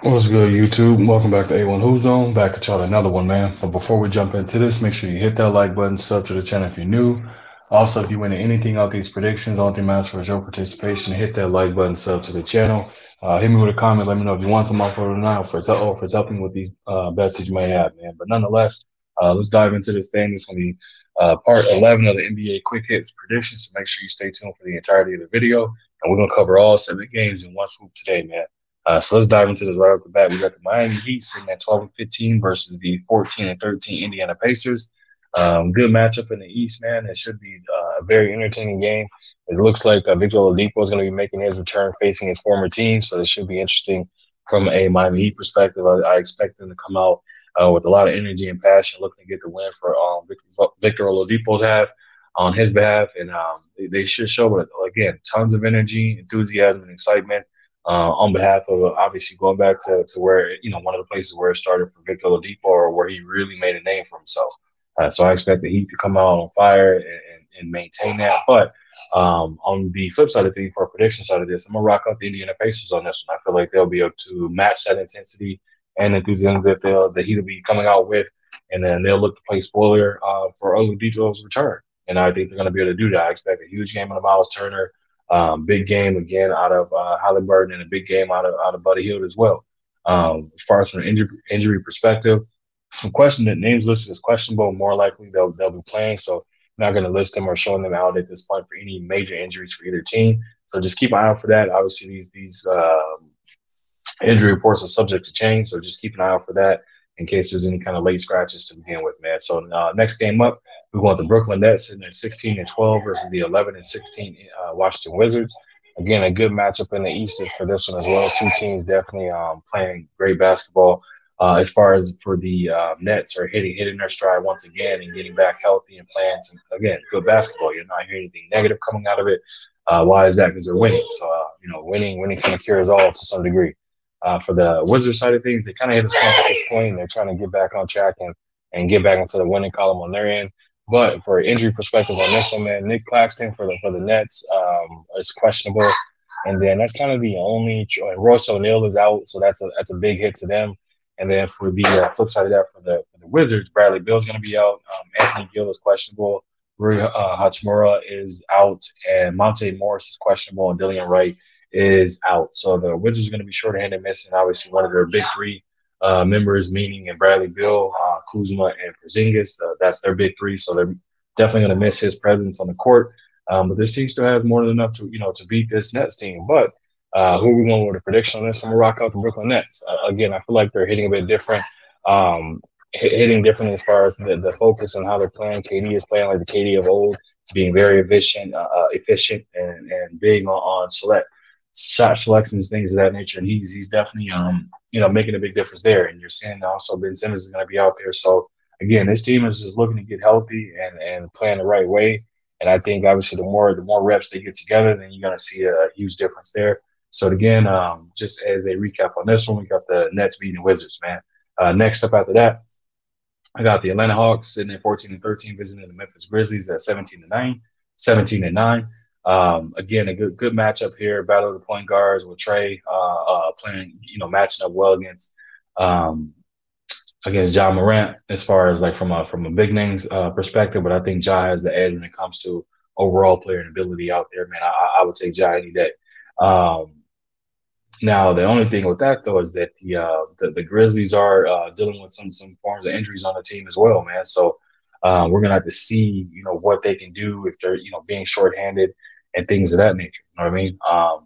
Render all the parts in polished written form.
What's good, YouTube? Welcome back to A1 Who's Zone. Back at y'all another one, man. But before we jump into this, make sure you hit that like button, sub to the channel if you're new. Also, if you win anything out these predictions, only thing matters for is your participation. Hit that like button, sub to the channel. Hit me with a comment. Let me know if you want some upload or not, or if it's helping with these bets that you may have, man. But nonetheless, let's dive into this thing. It's going to be part 11 of the NBA Quick Hits predictions. So make sure you stay tuned for the entirety of the video. And we're going to cover all 7 games in one swoop today, man. So let's dive into this right off the bat. We got the Miami Heat sitting at 12 and 15 versus the 14 and 13 Indiana Pacers. Good matchup in the East, man. It should be a very entertaining game. It looks like Victor Oladipo is going to be making his return facing his former team, so it should be interesting from a Miami Heat perspective. I expect them to come out with a lot of energy and passion, looking to get the win for Victor Oladipo's half on his behalf, and they should show it again. Tons of energy, enthusiasm, and excitement on behalf of obviously going back to where, one of the places where it started for Victor Oladipo or where he really made a name for himself. So I expect the Heat to come out on fire and maintain that. But on the flip side of things, for a prediction side of this, I'm going to rock out the Indiana Pacers on this one. I feel like they'll be able to match that intensity and enthusiasm that the Heat will be coming out with. And then they'll look to play spoiler for Oladipo's return. And I think they're going to be able to do that. I expect a huge game of Miles Turner. Big game again out of Halliburton, and a big game out of Buddy Hield as well. As far as from an injury perspective, some names listed as questionable. More likely they'll be playing, so I'm not going to list them or showing them out at this point for any major injuries for either team. So just keep an eye out for that. Obviously, these injury reports are subject to change, so just keep an eye out for that in case there's any kind of late scratches to begin with, man. So next game up, we want the Brooklyn Nets sitting at 16 and 12 versus the 11 and 16 Washington Wizards. Again, a good matchup in the East for this one as well. Two teams definitely playing great basketball. As far as for the Nets are hitting their stride once again and getting back healthy and playing some, again, good basketball. You're not hearing anything negative coming out of it. Why is that? Because they're winning. So winning kind of cures all to some degree. For the Wizards side of things, they kind of hit a slump at this point, and they're trying to get back on track and get back into the winning column on their end. But for injury perspective on this one, man, Nick Claxton for the Nets is questionable, and then that's kind of the only. Royce O'Neal is out, so that's a big hit to them. And then for the flip side of that, for the Wizards, Bradley Beal's going to be out. Anthony Gill is questionable. Rui Hachimura is out, and Monte Morris is questionable, and Dillian Wright is out. So the Wizards are going to be short-handed, missing obviously one of their big three members, meaning in Bradley Beal, Kuzma, and Porzingis. That's their big three, so they're definitely going to miss his presence on the court. But this team still has more than enough to beat this Nets team. But who are we going with a prediction on this? I'm going to rock out the Brooklyn Nets. Again, I feel like they're hitting a bit different. Hitting different as far as the focus and how they're playing. KD is playing like the KD of old, being very efficient and big on shot selections, things of that nature. And he's definitely making a big difference there. And you're seeing also Ben Simmons is going to be out there. So again, this team is just looking to get healthy and playing the right way. And I think obviously the more reps they get together, then you're going to see a huge difference there. So again, just as a recap on this one, we got the Nets beating Wizards, man. Next up after that, I got the Atlanta Hawks sitting at 14 and 13, visiting the Memphis Grizzlies at 17 and 9. Again, a good matchup here. Battle of the point guards with Trey playing, matching up well against Ja Morant as far as like from a big names perspective. But I think Ja has the edge when it comes to overall player and ability out there, man. I would take Ja any day. Now, the only thing with that though is that the Grizzlies are dealing with some forms of injuries on the team as well, man. So we're gonna have to see, what they can do if they're, being shorthanded and things of that nature. You know what I mean?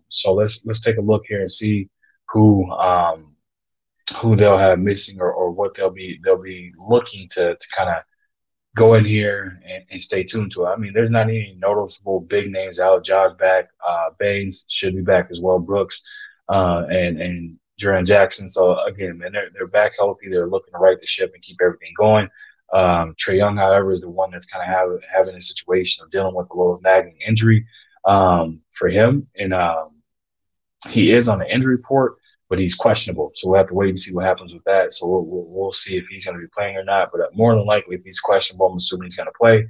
So let's take a look here and see who they'll have missing or what they'll be looking to kind of go in here and stay tuned to it. I mean, there's not any noticeable big names out. Josh back, Baines should be back as well, Brooks, and Jaren Jackson. So again, man, they're back healthy. They're looking to right the ship and keep everything going. Trae Young, however, is the one that's kind of having a situation of dealing with a little nagging injury for him, and he is on the injury report, but he's questionable. So we'll have to wait and see what happens with that. So we'll see if he's going to be playing or not. But more than likely, if he's questionable, I'm assuming he's going to play.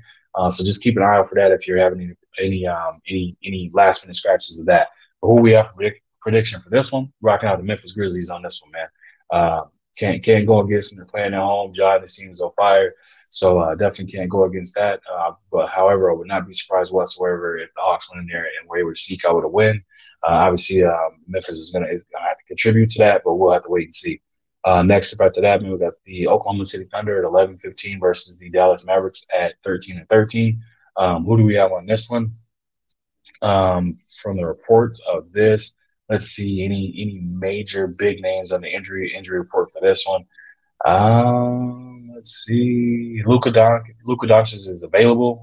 So just keep an eye out for that if you're having any last minute scratches of that. But who we have for prediction for this one? Rocking out the Memphis Grizzlies on this one, man. Can't go against them. They're playing at home. John, this team is on fire, so definitely can't go against that. But however, I would not be surprised whatsoever if the Hawks went in there and were able to sneak out with a win. Obviously, Memphis is gonna have to contribute to that, but we'll have to wait and see. Next up after that, man, we got the Oklahoma City Thunder at 11-15 versus the Dallas Mavericks at 13-13. Who do we have on this one? From the reports of this, let's see any major big names on the injury report for this one. Let's see. Luka Doncic is available.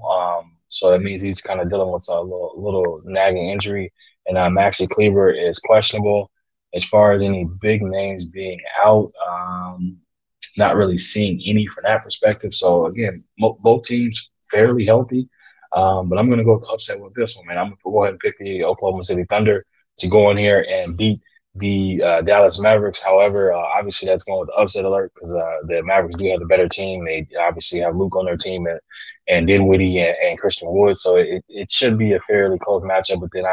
So that means he's kind of dealing with a little nagging injury, and Maxi Kleber is questionable. As far as any big names being out, not really seeing any from that perspective. So again, both teams fairly healthy. But I'm going to go with the upset with this one, man. I'm going to go ahead and pick the Oklahoma City Thunder to go in here and beat the Dallas Mavericks. However, obviously that's going with the upset alert because the Mavericks do have the better team. They obviously have Luke on their team and Dinwiddie and Christian Wood. So it should be a fairly close matchup, but then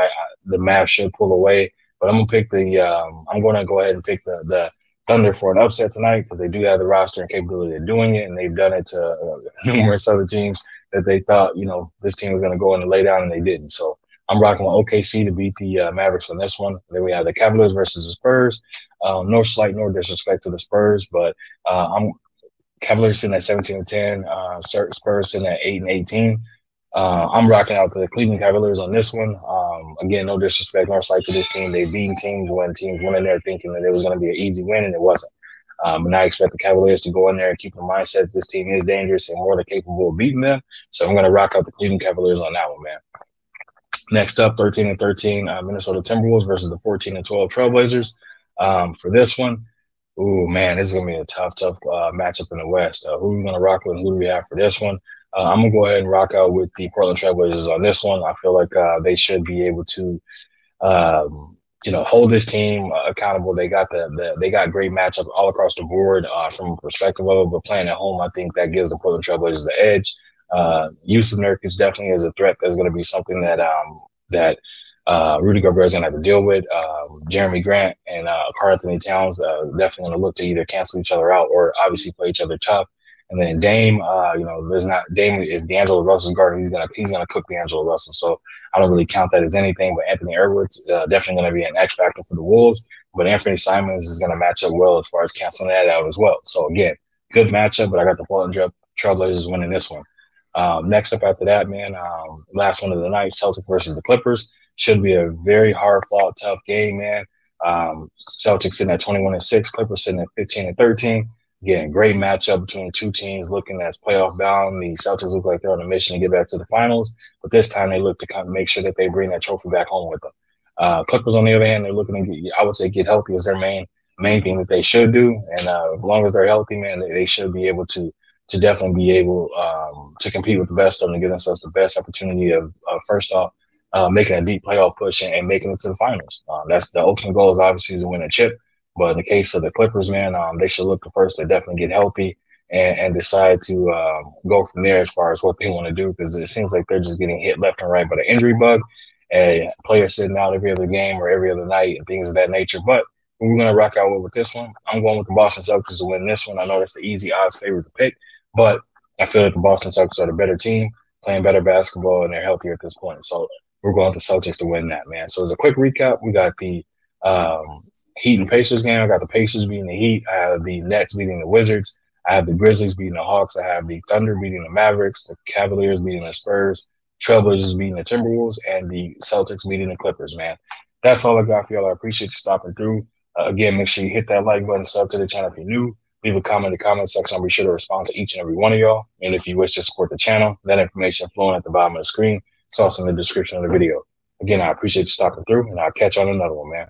the Mavs should pull away. But I'm going to pick I'm going to go ahead and pick the Thunder for an upset tonight because they do have the roster and capability of doing it, and they've done it to numerous other teams that they thought, this team was going to go in and lay down, and they didn't. So I'm rocking with OKC to beat the Mavericks on this one. Then we have the Cavaliers versus the Spurs. No slight nor disrespect to the Spurs, but I'm Cavaliers sitting at 17-10, Spurs sitting at 8-18. I'm rocking out the Cleveland Cavaliers on this one. Again, no disrespect nor slight to this team. They beating teams when teams went in there thinking that it was going to be an easy win, and it wasn't. But I expect the Cavaliers to go in there and keep the mindset this team is dangerous and more than capable of beating them. So I'm going to rock out the Cleveland Cavaliers on that one, man. Next up, 13-13, Minnesota Timberwolves versus the 14-12 Trailblazers. For this one, ooh, man, this is going to be a tough matchup in the West. Who are we going to rock with? Who do we have for this one? I'm going to go ahead and rock out with the Portland Trailblazers on this one. I feel like they should be able to hold this team accountable. They got they got great matchups all across the board from a perspective of it, but playing at home, I think that gives the Portland Trailblazers the edge. Yusuf Nurkic definitely is a threat. That's going to be something that Rudy Gobert is going to have to deal with. Jeremy Grant and Karl-Anthony Towns definitely going to look to either cancel each other out or obviously play each other tough. And then Dame, there's not Dame. If D'Angelo Russell's guarding, he's gonna cook D'Angelo Russell. So I don't really count that as anything. But Anthony Edwards definitely going to be an X factor for the Wolves. But Anthony Simons is going to match up well as far as canceling that out as well. So again, good matchup. But I got the Portland Trailblazers winning this one. Next up after that, man, last one of the night, Celtics versus the Clippers. Should be a very hard-fought, tough game, man. Celtics sitting at 21-6, Clippers sitting at 15-13. Again, great matchup between two teams looking as playoff bound. The Celtics look like they're on a mission to get back to the finals, but this time they look to kind of make sure that they bring that trophy back home with them. Clippers, on the other hand, they're looking to get healthy as their main thing that they should do. And as long as they're healthy, man, they should be able to definitely be able to compete with the best of them and give themselves the best opportunity of first off, making a deep playoff push and making it to the finals. That's the ultimate goal is obviously to win a chip. But in the case of the Clippers, man, they should look to first to definitely get healthy and decide to go from there as far as what they want to do, because it seems like they're just getting hit left and right by the injury bug. And players sitting out every other game or every other night and things of that nature. But we're going to rock out with this one. I'm going with the Boston Celtics to win this one. I know that's the easy odds favorite to pick, but I feel like the Boston Celtics are the better team, playing better basketball, and they're healthier at this point. So we're going with the Celtics to win that, man. So as a quick recap, we got the Heat and Pacers game. I got the Pacers beating the Heat. I have the Nets beating the Wizards. I have the Grizzlies beating the Hawks. I have the Thunder beating the Mavericks, the Cavaliers beating the Spurs, Trailblazers beating the Timberwolves, and the Celtics beating the Clippers, man. That's all I got for y'all. I appreciate you stopping through. Again, make sure you hit that like button, sub to the channel if you're new. Leave a comment in the comment section. I'll be sure to respond to each and every one of y'all. And if you wish to support the channel, that information flowing at the bottom of the screen. It's also in the description of the video. Again, I appreciate you stopping through, and I'll catch you on another one, man.